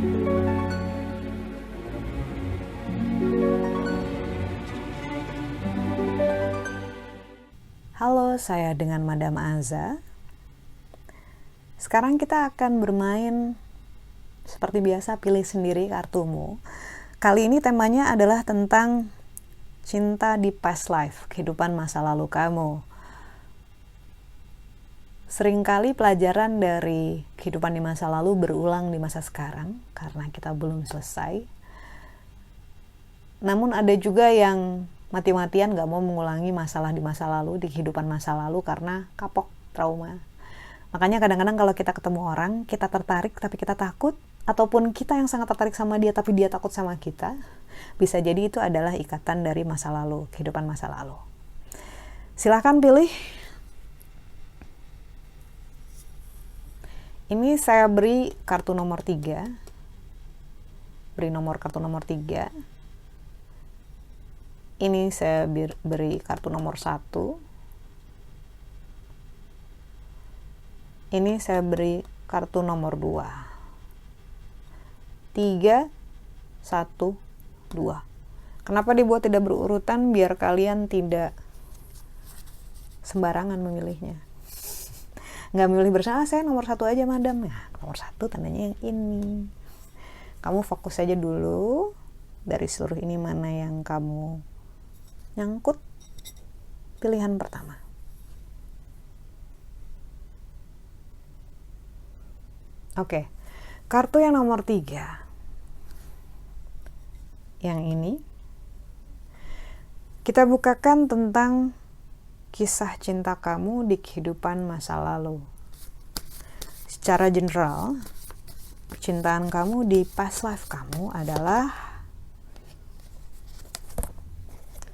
Halo, saya dengan Madam Aza. Sekarang kita akan bermain seperti biasa, pilih sendiri kartumu. Kali ini temanya adalah tentang cinta di past life, kehidupan masa lalu kamu. Seringkali pelajaran dari kehidupan di masa lalu berulang di masa sekarang karena kita belum selesai. Namun ada juga yang mati-matian gak mau mengulangi masalah di masa lalu, di kehidupan masa lalu karena kapok, trauma. Makanya kadang-kadang kalau kita ketemu orang, kita tertarik tapi kita takut, ataupun kita yang sangat tertarik sama dia tapi dia takut sama kita, bisa jadi itu adalah ikatan dari masa lalu, kehidupan masa lalu. Silahkan pilih. Ini saya beri kartu nomor 3. Beri nomor kartu nomor 3. Ini saya beri kartu nomor 1. Ini saya beri kartu nomor 2. 3, 1, 2. Kenapa dibuat tidak berurutan? Biar kalian tidak sembarangan memilihnya. Nggak memilih bersama, saya nomor 1 aja madam. Nah, nomor 1 tandanya yang ini. Kamu fokus aja dulu. Dari seluruh ini mana yang kamu nyangkut, pilihan pertama. Oke, kartu yang nomor 3. Yang ini. Kita bukakan tentang kisah cinta kamu di kehidupan masa lalu. Secara general, percintaan kamu di past life kamu adalah,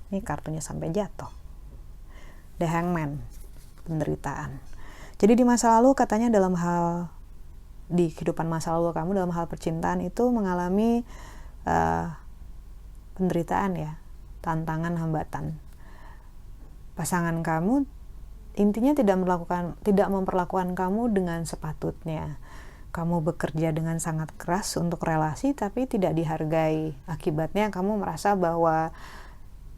ini kartunya sampai jatuh, The Hangman, penderitaan. Jadi di masa lalu katanya dalam hal, di kehidupan masa lalu kamu dalam hal percintaan itu mengalami penderitaan ya, tantangan, hambatan. Pasangan kamu intinya tidak memperlakukan kamu dengan sepatutnya. Kamu bekerja dengan sangat keras untuk relasi tapi tidak dihargai. Akibatnya kamu merasa bahwa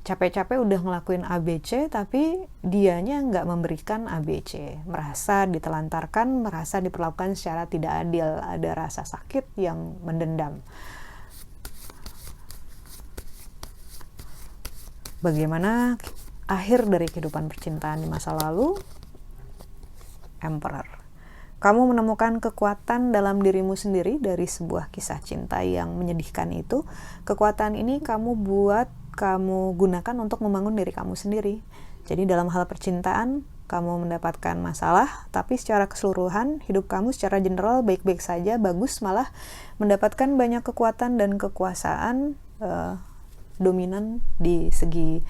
capek-capek udah ngelakuin ABC tapi dianya nggak memberikan ABC, merasa ditelantarkan, merasa diperlakukan secara tidak adil, ada rasa sakit yang mendendam. Bagaimana akhir dari kehidupan percintaan di masa lalu? Emperor. Kamu menemukan kekuatan dalam dirimu sendiri dari sebuah kisah cinta yang menyedihkan itu. Kekuatan ini kamu gunakan untuk membangun diri kamu sendiri. Jadi dalam hal percintaan, kamu mendapatkan masalah, tapi secara keseluruhan, hidup kamu secara general baik-baik saja, bagus, malah mendapatkan banyak kekuatan dan kekuasaan dominan di segi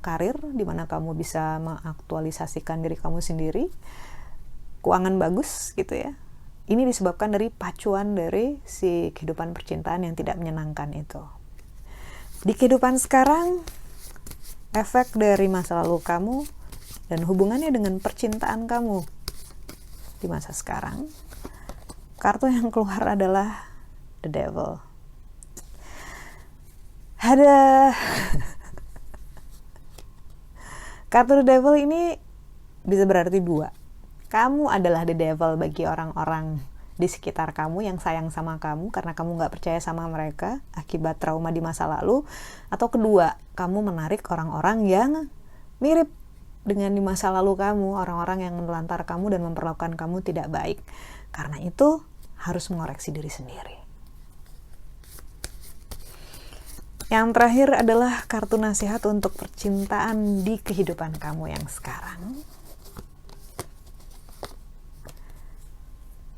karir, di mana kamu bisa mengaktualisasikan diri kamu sendiri, keuangan bagus gitu ya. Ini disebabkan dari pacuan dari si kehidupan percintaan yang tidak menyenangkan itu. Di kehidupan sekarang, efek dari masa lalu kamu dan hubungannya dengan percintaan kamu di masa sekarang, kartu yang keluar adalah The Devil. Ada kartu The Devil ini bisa berarti 2. Kamu adalah The Devil bagi orang-orang di sekitar kamu yang sayang sama kamu karena kamu gak percaya sama mereka akibat trauma di masa lalu. Atau kedua, kamu menarik orang-orang yang mirip dengan di masa lalu kamu, orang-orang yang menelantar kamu dan memperlakukan kamu tidak baik. Karena itu harus mengoreksi diri sendiri. Yang terakhir adalah kartu nasihat untuk percintaan di kehidupan kamu yang sekarang.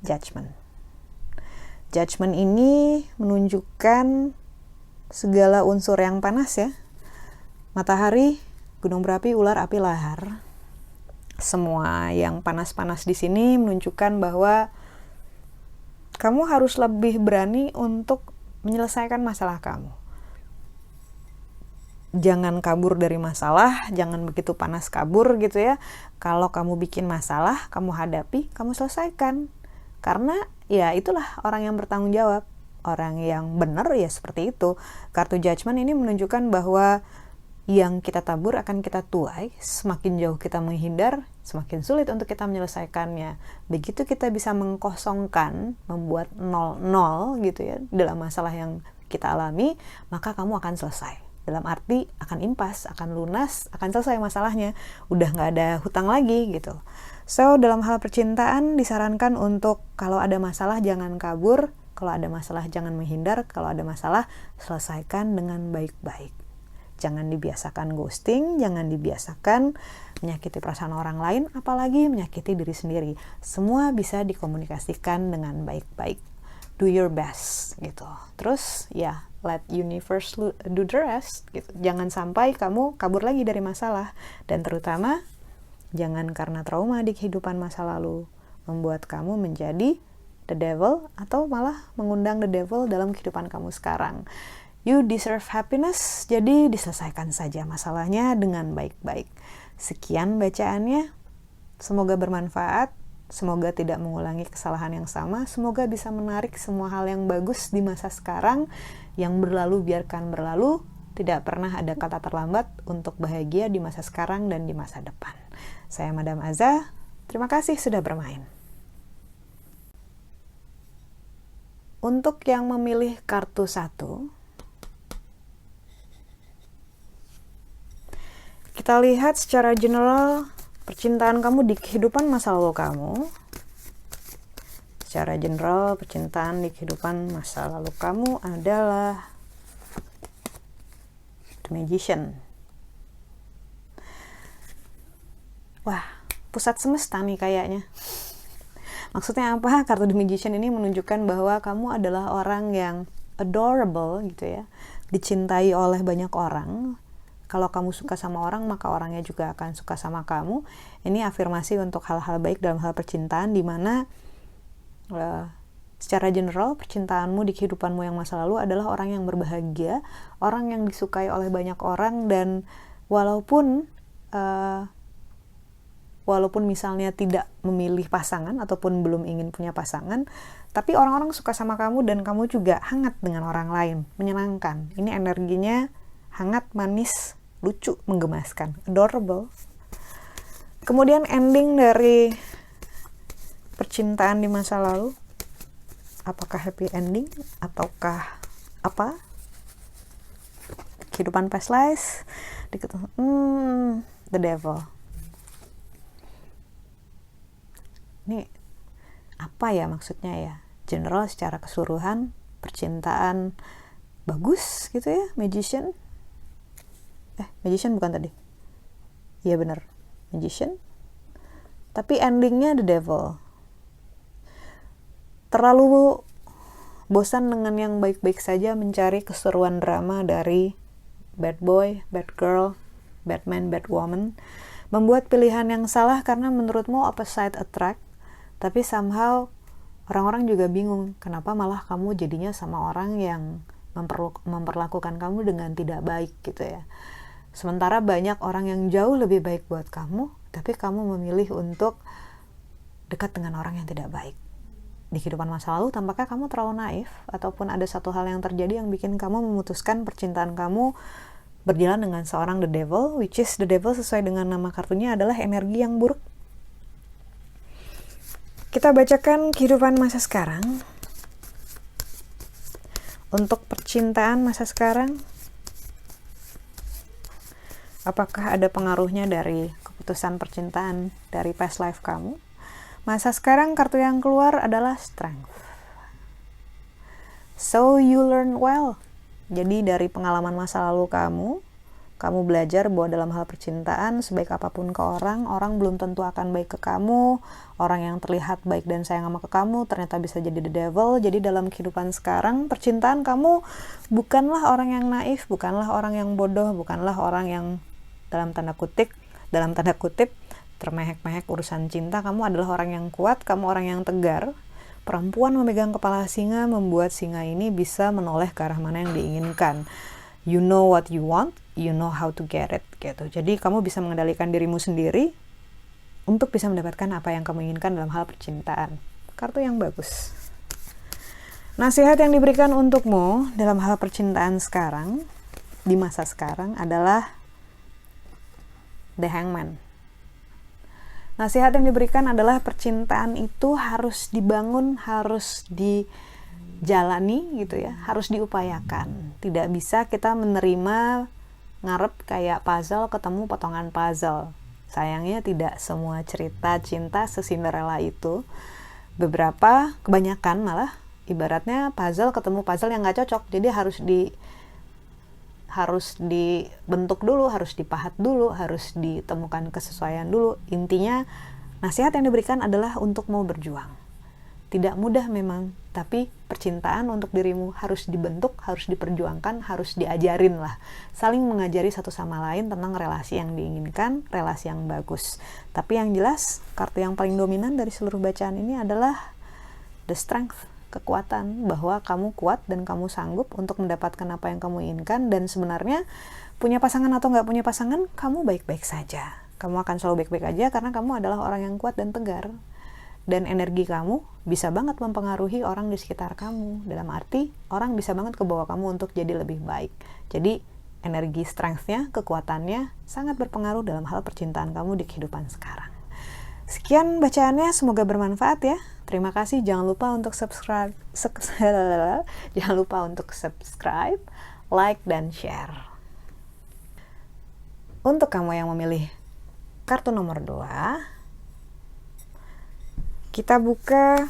Judgment. Judgment ini menunjukkan segala unsur yang panas ya. Matahari, gunung berapi, ular, api, lahar. Semua yang panas-panas di sini menunjukkan bahwa kamu harus lebih berani untuk menyelesaikan masalah kamu. Jangan kabur dari masalah, jangan begitu panas kabur gitu ya. Kalau kamu bikin masalah, kamu hadapi, kamu selesaikan. Karena ya itulah orang yang bertanggung jawab. Orang yang benar ya seperti itu. Kartu Judgment ini menunjukkan bahwa yang kita tabur akan kita tuai. Semakin jauh kita menghindar, semakin sulit untuk kita menyelesaikannya. Begitu kita bisa mengkosongkan, membuat 0-0 gitu ya dalam masalah yang kita alami, maka kamu akan selesai. Dalam arti akan impas, akan lunas, akan selesai masalahnya. Udah nggak ada hutang lagi gitu. So, dalam hal percintaan disarankan untuk kalau ada masalah jangan kabur, kalau ada masalah jangan menghindar, kalau ada masalah selesaikan dengan baik-baik. Jangan dibiasakan ghosting, jangan dibiasakan menyakiti perasaan orang lain, apalagi menyakiti diri sendiri. Semua bisa dikomunikasikan dengan baik-baik. Do your best gitu. Terus ya, let universe do the rest gitu. Jangan sampai kamu kabur lagi dari masalah, dan terutama jangan karena trauma di kehidupan masa lalu membuat kamu menjadi the devil atau malah mengundang the devil dalam kehidupan kamu sekarang. You deserve happiness, jadi diselesaikan saja masalahnya dengan baik-baik. Sekian bacaannya, semoga bermanfaat, semoga tidak mengulangi kesalahan yang sama, semoga bisa menarik semua hal yang bagus di masa sekarang, yang berlalu biarkan berlalu, tidak pernah ada kata terlambat untuk bahagia di masa sekarang dan di masa depan. Saya Madam Aza, terima kasih sudah bermain. Untuk yang memilih kartu 1, kita lihat secara general percintaan kamu di kehidupan masa lalu kamu. Secara general percintaan di kehidupan masa lalu kamu adalah The Magician. Wah, pusat semesta nih kayaknya. Maksudnya apa? Kartu The Magician ini menunjukkan bahwa kamu adalah orang yang adorable gitu ya, dicintai oleh banyak orang. Kalau kamu suka sama orang, maka orangnya juga akan suka sama kamu. Ini afirmasi untuk hal-hal baik dalam hal percintaan, di mana secara general percintaanmu di kehidupanmu yang masa lalu adalah orang yang berbahagia, orang yang disukai oleh banyak orang, dan walaupun misalnya tidak memilih pasangan ataupun belum ingin punya pasangan, tapi orang-orang suka sama kamu dan kamu juga hangat dengan orang lain, menyenangkan. Ini energinya hangat, manis, lucu, menggemaskan, adorable. Kemudian ending dari percintaan di masa lalu, apakah happy ending ataukah apa? Kehidupan past life, the devil. Ini apa ya maksudnya ya? General secara keseluruhan percintaan bagus gitu ya, Magician. Magician bukan tadi? Iya benar, Magician. Tapi endingnya the devil. Terlalu bosan dengan yang baik-baik saja, mencari keseruan drama dari bad boy, bad girl, bad man, bad woman. Membuat pilihan yang salah karena menurutmu opposite attract, tapi somehow orang-orang juga bingung kenapa malah kamu jadinya sama orang yang memperlakukan kamu dengan tidak baik gitu ya. Sementara banyak orang yang jauh lebih baik buat kamu, tapi kamu memilih untuk dekat dengan orang yang tidak baik. Di kehidupan masa lalu tampaknya kamu terlalu naif, ataupun ada satu hal yang terjadi yang bikin kamu memutuskan percintaan kamu berjalan dengan seorang the devil, which is the devil sesuai dengan nama kartunya adalah energi yang buruk. Kita bacakan kehidupan masa sekarang. Untuk percintaan masa sekarang, apakah ada pengaruhnya dari keputusan percintaan dari past life kamu? Masa sekarang kartu yang keluar adalah strength. So you learn well. Jadi dari pengalaman masa lalu kamu belajar bahwa dalam hal percintaan, sebaik apapun ke orang belum tentu akan baik ke kamu. Orang yang terlihat baik dan sayang sama ke kamu ternyata bisa jadi the devil. Jadi dalam kehidupan sekarang, percintaan kamu bukanlah orang yang naif, bukanlah orang yang bodoh, bukanlah orang yang dalam tanda kutip termehek-mehek urusan cinta. Kamu adalah orang yang kuat, kamu orang yang tegar. Perempuan memegang kepala singa membuat singa ini bisa menoleh ke arah mana yang diinginkan. You know what you want, you know how to get it gitu. Jadi kamu bisa mengendalikan dirimu sendiri untuk bisa mendapatkan apa yang kamu inginkan dalam hal percintaan. Kartu yang bagus. Nasihat yang diberikan untukmu dalam hal percintaan sekarang, di masa sekarang adalah The Hangman. Nasihat yang diberikan adalah percintaan itu harus dibangun, harus dijalani gitu ya, harus diupayakan. Tidak bisa kita menerima ngarep kayak puzzle ketemu potongan puzzle. Sayangnya tidak semua cerita cinta se-Cinderella itu. Beberapa, kebanyakan malah ibaratnya puzzle ketemu puzzle yang gak cocok. Jadi harus dibentuk dulu, harus dipahat dulu, harus ditemukan kesesuaian dulu. Intinya nasihat yang diberikan adalah untuk mau berjuang. Tidak mudah memang, tapi percintaan untuk dirimu harus dibentuk, harus diperjuangkan, harus diajarin lah. Saling mengajari satu sama lain tentang relasi yang diinginkan, relasi yang bagus. Tapi yang jelas, kartu yang paling dominan dari seluruh bacaan ini adalah The Strength, kekuatan, bahwa kamu kuat dan kamu sanggup untuk mendapatkan apa yang kamu inginkan. Dan sebenarnya punya pasangan atau nggak punya pasangan, kamu baik-baik saja. Kamu akan selalu baik-baik aja karena kamu adalah orang yang kuat dan tegar. Dan energi kamu bisa banget mempengaruhi orang di sekitar kamu. Dalam arti, orang bisa banget kebawa kamu untuk jadi lebih baik. Jadi, energi strength-nya, kekuatannya sangat berpengaruh dalam hal percintaan kamu di kehidupan sekarang. Sekian bacaannya, semoga bermanfaat ya. Terima kasih, jangan lupa untuk subscribe, like, dan share. Untuk kamu yang memilih kartu nomor 2, kita buka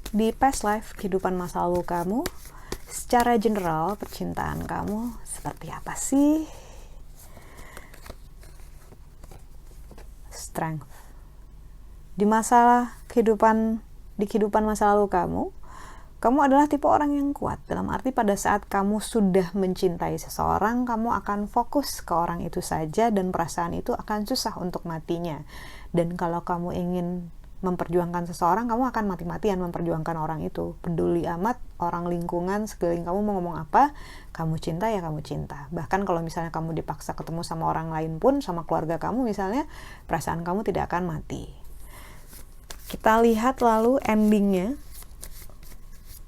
di past life, kehidupan masa lalu kamu. Secara general, percintaan kamu seperti apa sih? Strength. Di kehidupan masa lalu kamu adalah tipe orang yang kuat. Dalam arti pada saat kamu sudah mencintai seseorang, kamu akan fokus ke orang itu saja dan perasaan itu akan susah untuk matinya. Dan kalau kamu ingin memperjuangkan seseorang, kamu akan mati-matian memperjuangkan orang itu. Peduli amat orang lingkungan sekeliling kamu mau ngomong apa, kamu cinta ya kamu cinta. Bahkan kalau misalnya kamu dipaksa ketemu sama orang lain pun, sama keluarga kamu misalnya, perasaan kamu tidak akan mati. Kita lihat lalu endingnya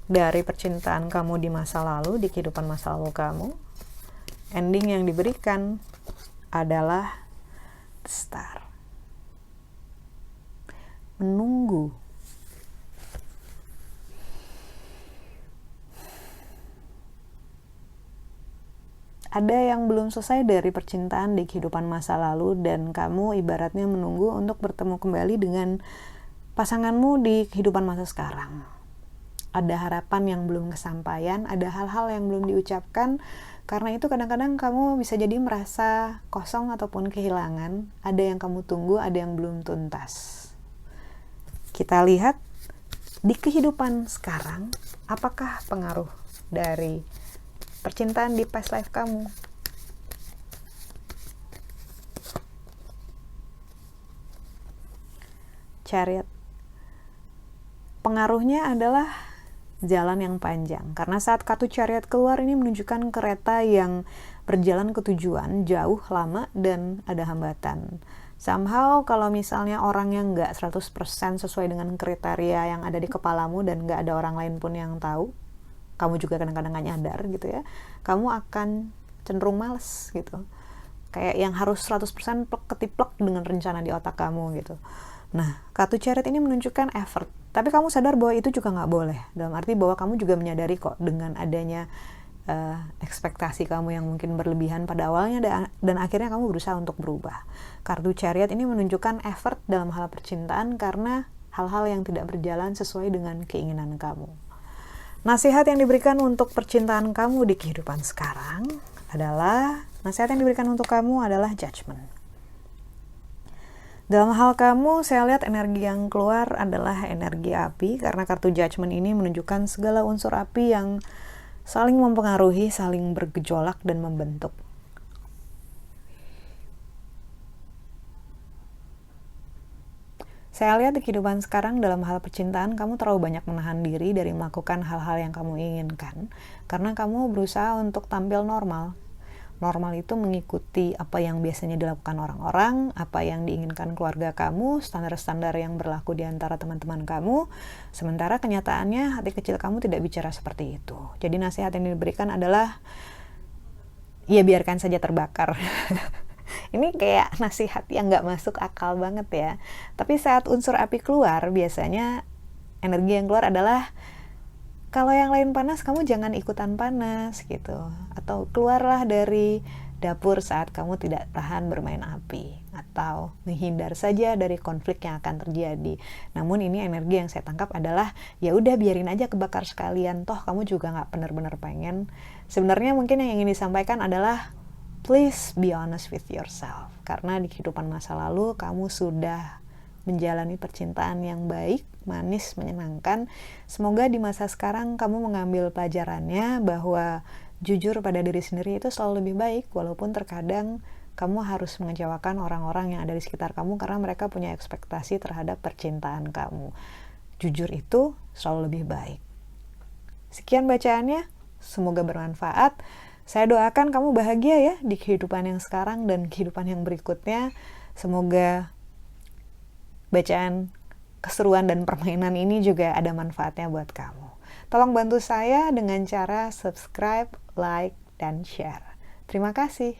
dari percintaan kamu di masa lalu, di kehidupan masa lalu kamu. Ending yang diberikan adalah The Star. Menunggu. Ada yang belum selesai dari percintaan di kehidupan masa lalu dan kamu ibaratnya menunggu untuk bertemu kembali dengan pasanganmu di kehidupan masa sekarang. Ada harapan yang belum kesampaian, ada hal-hal yang belum diucapkan. Karena itu kadang-kadang kamu bisa jadi merasa kosong ataupun kehilangan. Ada yang kamu tunggu, ada yang belum tuntas. Kita lihat di kehidupan sekarang, apakah pengaruh dari percintaan di past life kamu? Chariot. Pengaruhnya adalah jalan yang panjang. Karena saat kartu Chariot keluar, ini menunjukkan kereta yang berjalan ke tujuan, jauh, lama, dan ada hambatan. Somehow kalau misalnya orang yang nggak 100% sesuai dengan kriteria yang ada di kepalamu dan nggak ada orang lain pun yang tahu, kamu juga kadang-kadang nggak nyadar gitu ya, kamu akan cenderung males gitu. Kayak yang harus 100% ketiplek dengan rencana di otak kamu gitu. Nah, kartu Chariot ini menunjukkan effort. Tapi kamu sadar bahwa itu juga nggak boleh. Dalam arti bahwa kamu juga menyadari kok dengan adanya ekspektasi kamu yang mungkin berlebihan pada awalnya dan akhirnya kamu berusaha untuk berubah. Kartu Chariot ini menunjukkan effort dalam hal percintaan karena hal-hal yang tidak berjalan sesuai dengan keinginan kamu. Nasihat yang diberikan untuk percintaan kamu di kehidupan sekarang adalah, nasihat yang diberikan untuk kamu adalah judgment. Dalam hal kamu, saya lihat energi yang keluar adalah energi api, karena kartu judgment ini menunjukkan segala unsur api yang saling mempengaruhi, saling bergejolak dan membentuk. Saya lihat di kehidupan sekarang dalam hal percintaan, kamu terlalu banyak menahan diri dari melakukan hal-hal yang kamu inginkan, karena kamu berusaha untuk tampil normal. Normal itu mengikuti apa yang biasanya dilakukan orang-orang, apa yang diinginkan keluarga kamu, standar-standar yang berlaku di antara teman-teman kamu, sementara kenyataannya hati kecil kamu tidak bicara seperti itu. Jadi nasihat yang diberikan adalah, ya biarkan saja terbakar. Ini kayak nasihat yang gak masuk akal banget ya. Tapi saat unsur api keluar, biasanya energi yang keluar adalah, kalau yang lain panas, kamu jangan ikutan panas gitu. Atau keluarlah dari dapur saat kamu tidak tahan bermain api. Atau menghindar saja dari konflik yang akan terjadi. Namun ini energi yang saya tangkap adalah, ya udah biarin aja kebakar sekalian. Toh kamu juga nggak benar-benar pengen. Sebenarnya mungkin yang ingin disampaikan adalah, please be honest with yourself. Karena di kehidupan masa lalu kamu sudah menjalani percintaan yang baik, manis, menyenangkan. Semoga di masa sekarang kamu mengambil pelajarannya bahwa jujur pada diri sendiri itu selalu lebih baik, walaupun terkadang kamu harus mengecewakan orang-orang yang ada di sekitar kamu karena mereka punya ekspektasi terhadap percintaan kamu. Jujur itu selalu lebih baik. Sekian bacaannya, semoga bermanfaat. Saya doakan kamu bahagia ya di kehidupan yang sekarang dan kehidupan yang berikutnya. Semoga bacaan, keseruan, dan permainan ini juga ada manfaatnya buat kamu. Tolong bantu saya dengan cara subscribe, like, dan share. Terima kasih.